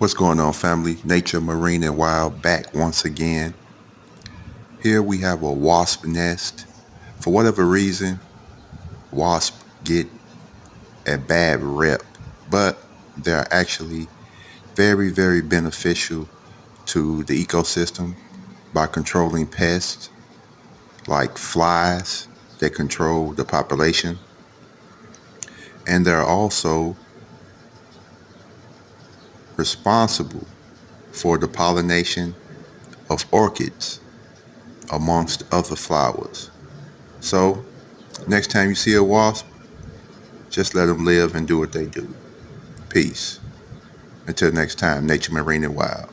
What's going on, family? Nature, Marine, and Wild back once again. Here we have a wasp nest. For whatever reason, wasps get a bad rep, but they're actually very, very beneficial to the ecosystem by controlling pests like flies that control the population. And they're also responsible for the pollination of orchids amongst other flowers. So, next time you see a wasp, just let them live and do what they do. Peace. Until next time, Nature, Marine, and Wild.